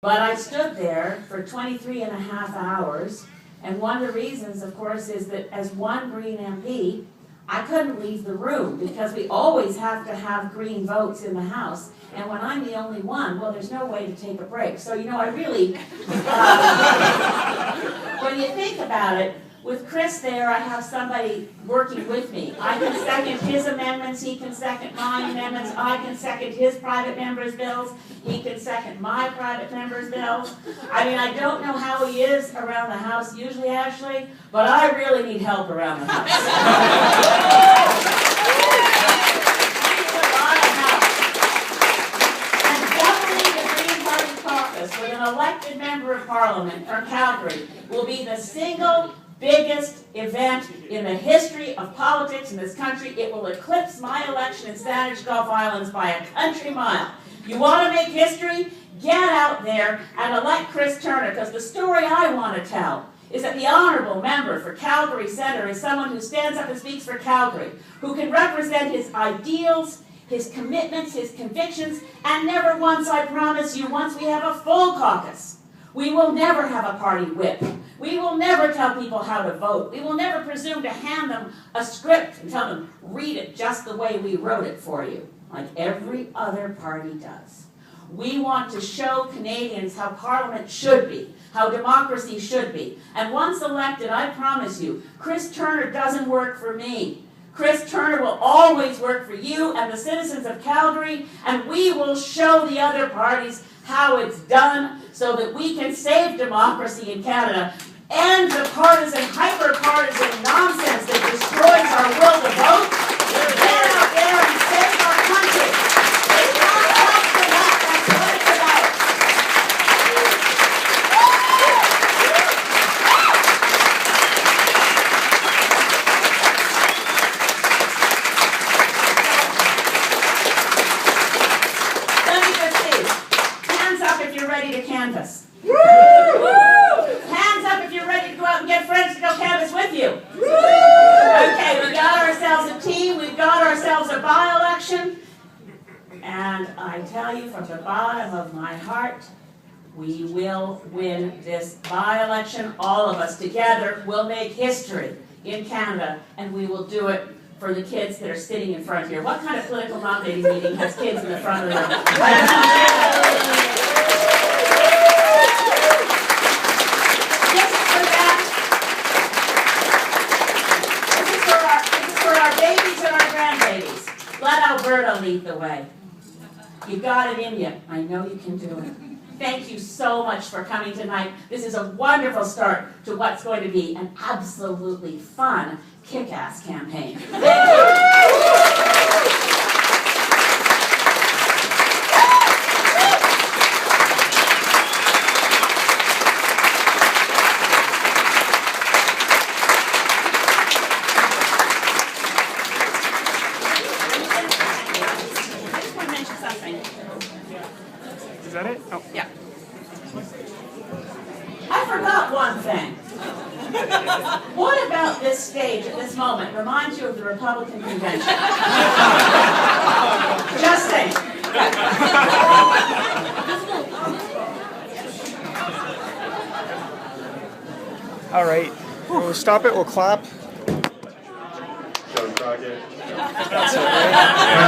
But I stood there for 23 and a half hours, and one of the reasons, of course, is that as one Green MP, I couldn't leave the room because we always have to have Green votes in the House. And when I'm the only one, well, there's no way to take a break. So, I really, when you think about it, with Chris there, I have somebody working with me. I can second his amendments, he can second my amendments, I can second his private members' bills, he can second my private members' bills. I don't know how he is around the House usually, Ashley, but I really need help around the House. With an elected member of Parliament from Calgary will be the single biggest event in the history of politics in this country. It will eclipse my election in Saanich Gulf Islands by a country mile. You want to make history? Get out there and elect Chris Turner, because the story I want to tell is that the honourable member for Calgary Centre is someone who stands up and speaks for Calgary, who can represent his ideals, his commitments, his convictions, and never once, I promise you, once we have a full caucus, we will never have a party whip. We will never tell people how to vote. We will never presume to hand them a script and tell them, read it just the way we wrote it for you, like every other party does. We want to show Canadians how Parliament should be, how democracy should be. And once elected, I promise you, Chris Turner doesn't work for me. Chris Turner will always work for you and the citizens of Calgary, and we will show the other parties how it's done so that we can save democracy in Canada, end the partisan, hyper-partisan nonsense that destroys our will to vote. Get out there and save our country. It's not enough for that. That's what it's about. Ready to canvass. Woo! Hands up if you're ready to go out and get friends to go canvass with you. Woo! Okay, we got ourselves a team, we've got ourselves a by-election, and I tell you from the bottom of my heart, we will win this by-election. All of us together will make history in Canada, and we will do it for the kids that are sitting in front here. What kind of political nominating meeting has kids in the front of the room? Let Alberta lead the way. You got it in you. I know you can do it. Thank you so much for coming tonight. This is a wonderful start to what's going to be an absolutely fun, kick-ass campaign. Thank you. Is that it? Oh. Yeah. I forgot one thing. What about this stage at this moment reminds you of the Republican convention? Just saying. All right. We'll stop it. We'll clap. John Crockett. That's it, right?